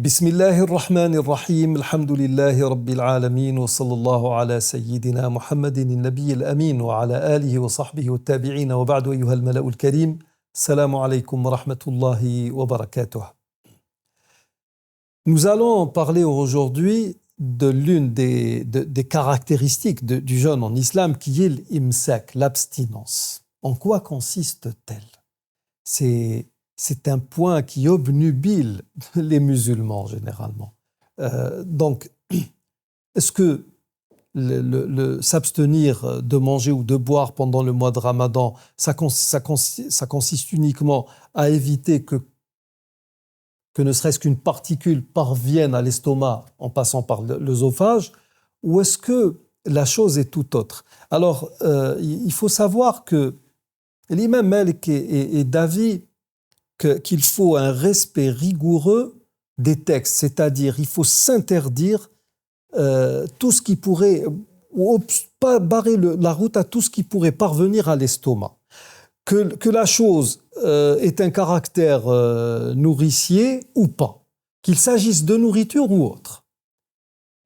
بسم الله الرحمن الرحيم الحمد لله رب العالمين وصلى الله على سيدنا محمد النبي الأمين وعلى آله وصحبه والتابعين وبعد أيها الملأ الكريم السلام عليكم ورحمة الله وبركاته. Nous allons parler aujourd'hui de l'une des caractéristiques du jeûne en islam qui est l'imsak, l'abstinence. En quoi consiste-t-elle? C'est un point qui obnubile les musulmans généralement. Donc, est-ce que s'abstenir de manger ou de boire pendant le mois de Ramadan, ça consiste uniquement à éviter que ne serait-ce qu'une particule parvienne à l'estomac en passant par l'œsophage, ou est-ce que la chose est tout autre? Alors, il faut savoir que l'imam Malik est d'avis qu'il faut un respect rigoureux des textes, c'est-à-dire il faut s'interdire tout ce qui pourrait, ou pas barrer la route à tout ce qui pourrait parvenir à l'estomac. Que la chose ait un caractère nourricier ou pas, qu'il s'agisse de nourriture ou autre.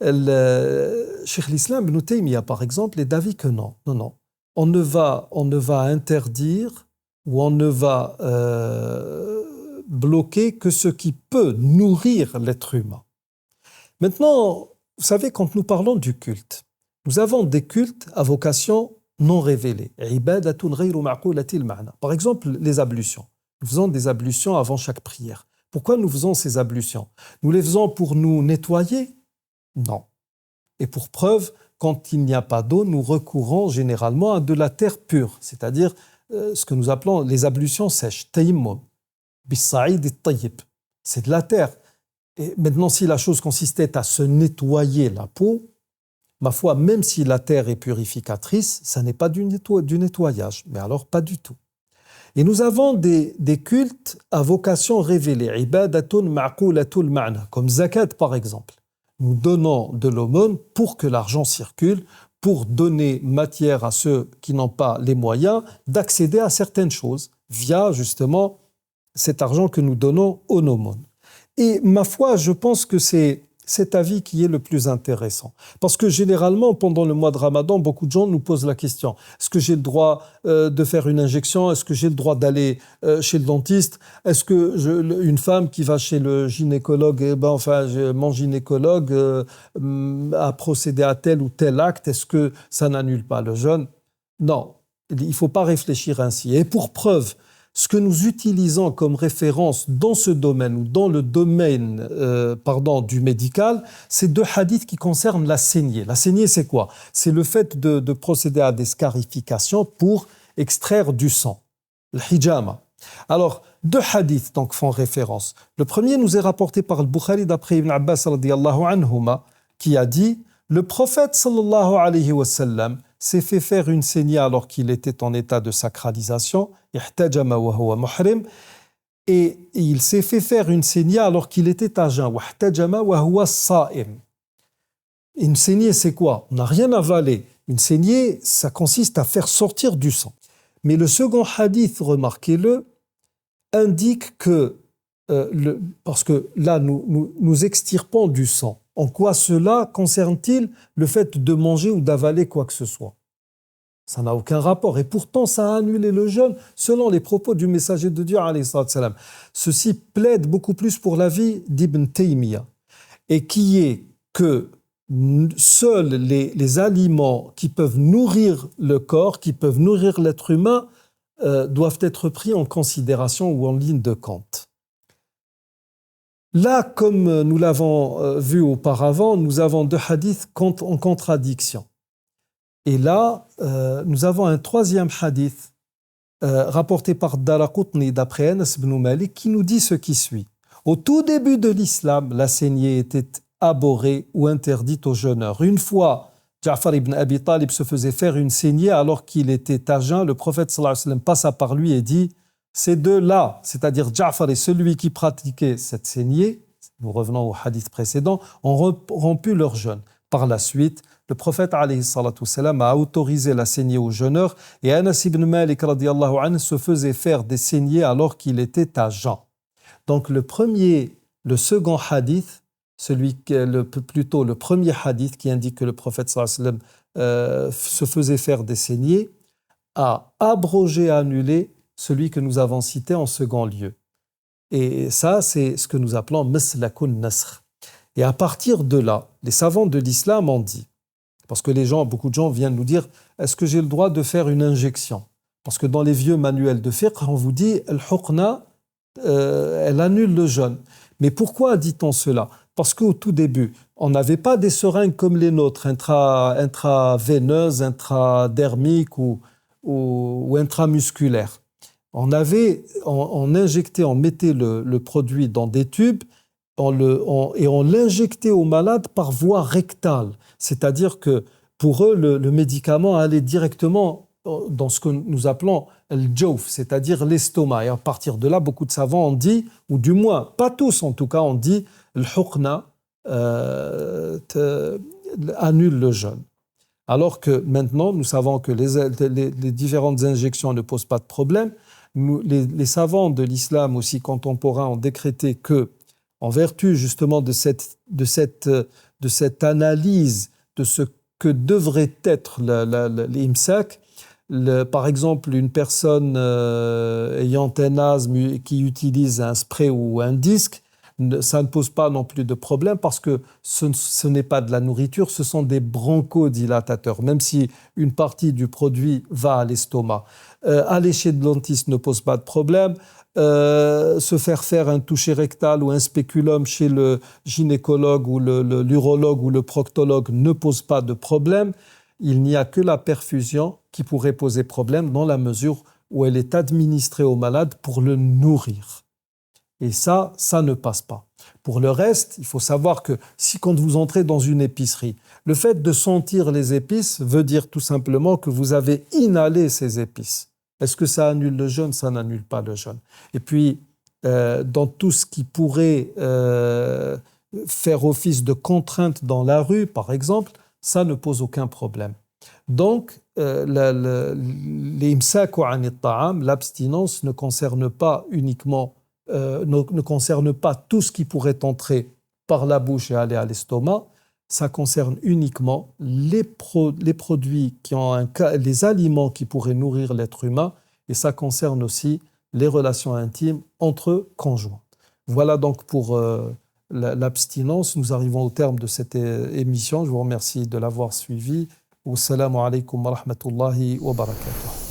Cheikh l'Islam Ibn Taymiyyah, par exemple, est d'avis que non. On ne va interdire ou on ne va bloquer que ce qui peut nourrir l'être humain. Maintenant, vous savez, quand nous parlons du culte, nous avons des cultes à vocation non révélée. Par exemple, les ablutions. Nous faisons des ablutions avant chaque prière. Pourquoi nous faisons ces ablutions? Nous les faisons pour nous nettoyer? Non. Et pour preuve, quand il n'y a pas d'eau, nous recourons généralement à de la terre pure, c'est-à-dire ce que nous appelons les ablutions sèches, tayammum, bis-sa'id at-tayyib. C'est de la terre. Et maintenant, si la chose consistait à se nettoyer la peau, ma foi, même si la terre est purificatrice, ça n'est pas du nettoyage, mais alors pas du tout. Et nous avons des cultes à vocation révélée, ibadatun ma'qulatul ma'na, comme zakat par exemple. Nous donnons de l'aumône pour que l'argent circule, pour donner matière à ceux qui n'ont pas les moyens d'accéder à certaines choses via justement cet argent que nous donnons aux aumônes. Et ma foi, je pense que c'est cet avis qui est le plus intéressant. Parce que généralement, pendant le mois de Ramadan, beaucoup de gens nous posent la question, est-ce que j'ai le droit de faire une injection? Est-ce que j'ai le droit d'aller chez le dentiste? Est-ce que une femme qui va chez le gynécologue, mon gynécologue a procédé à tel ou tel acte, est-ce que ça n'annule pas le jeûne? Non, il ne faut pas réfléchir ainsi. Et pour preuve, ce que nous utilisons comme référence dans ce domaine, ou dans le domaine du médical, c'est deux hadiths qui concernent la saignée. La saignée, c'est quoi? C'est le fait de procéder à des scarifications pour extraire du sang, le hijama. Alors, deux hadiths donc font référence. Le premier nous est rapporté par le Bukhari d'après Ibn Abbas radiyallahu anhuma, qui a dit, le prophète sallallahu alayhi wa sallam s'est fait faire une saignée alors qu'il était en état de sacralisation, ihtajama wa huwa muhrim, et il s'est fait faire une saignée alors qu'il était à jeun, ihtajama wa huwa sa'im. Une saignée, c'est quoi? On n'a rien avalé. Une saignée, ça consiste à faire sortir du sang. Mais le second hadith, remarquez-le, indique que, parce que là, nous extirpons du sang. En quoi cela concerne-t-il le fait de manger ou d'avaler quoi que ce soit? Ça n'a aucun rapport. Et pourtant, ça a annulé le jeûne selon les propos du messager de Dieu, alayhi salam. Ceci plaide beaucoup plus pour l'avis d'Ibn Taymiyyah, et qui est que seuls les aliments qui peuvent nourrir le corps, qui peuvent nourrir l'être humain, doivent être pris en considération ou en ligne de compte. Là, comme nous l'avons vu auparavant, nous avons deux hadiths en contradiction. Et là, nous avons un troisième hadith rapporté par Daraqutni d'après Anas ibn Malik qui nous dit ce qui suit. Au tout début de l'islam, la saignée était abhorrée ou interdite aux jeûneurs. Une fois, Ja'far ibn Abi Talib se faisait faire une saignée alors qu'il était à jeun. Le prophète sallallahu alayhi wa sallam passa par lui et dit: ces deux-là, c'est-à-dire Ja'far et celui qui pratiquait cette saignée, nous revenons au hadith précédent, ont rompu leur jeûne. Par la suite, le prophète alayhi salatu wassalam a autorisé la saignée aux jeûneurs et Anas ibn Malik radiyallahu anhu se faisait faire des saignées alors qu'il était à jeun. Donc le premier le second hadith, plutôt le premier hadith qui indique que le prophète sallallahu alayhi wa sallam se faisait faire des saignées, a abrogé, annulé celui que nous avons cité en second lieu. Et ça, c'est ce que nous appelons maslakun nasr. Et à partir de là, les savants de l'islam ont dit, parce que beaucoup de gens viennent nous dire, est-ce que j'ai le droit de faire une injection? Parce que dans les vieux manuels de fiqh, on vous dit, al-huqna, elle annule le jeûne. Mais pourquoi dit-on cela? Parce qu'au tout début, on n'avait pas des seringues comme les nôtres, intraveineuses, intradermiques ou intramusculaires. On injectait, on mettait le produit dans des tubes et on l'injectait au malade par voie rectale. C'est-à-dire que pour eux, le médicament allait directement dans ce que nous appelons le jawf, c'est-à-dire l'estomac. Et à partir de là, beaucoup de savants ont dit, ou du moins, pas tous en tout cas, ont dit le huqna annule le jeûne. Alors que maintenant, nous savons que les différentes injections ne posent pas de problème. Les savants de l'islam aussi contemporains ont décrété que, en vertu justement de cette analyse de ce que devrait être l'imsak, par exemple, une personne ayant un asthme qui utilise un spray ou un disque, ça ne pose pas non plus de problème parce que ce n'est pas de la nourriture, ce sont des bronchodilatateurs, même si une partie du produit va à l'estomac. Aller chez le dentiste ne pose pas de problème. Se faire un toucher rectal ou un spéculum chez le gynécologue ou l'urologue ou le proctologue ne pose pas de problème. Il n'y a que la perfusion qui pourrait poser problème dans la mesure où elle est administrée au malade pour le nourrir. Et ça ne passe pas. Pour le reste, il faut savoir que quand vous entrez dans une épicerie, le fait de sentir les épices veut dire tout simplement que vous avez inhalé ces épices. Est-ce que ça annule le jeûne? Ça n'annule pas le jeûne. Et puis, dans tout ce qui pourrait faire office de contrainte dans la rue, par exemple, ça ne pose aucun problème. Donc, l'imsak an at-ta'am, l'abstinence ne concerne pas uniquement ne concerne pas tout ce qui pourrait entrer par la bouche et aller à l'estomac, ça concerne uniquement les produits les aliments qui pourraient nourrir l'être humain, et ça concerne aussi les relations intimes entre conjoints. Voilà donc pour l'abstinence. Nous arrivons au terme de cette émission. Je vous remercie de l'avoir suivi. Wassalamu alaikum wa rahmatullahi wa barakatuh.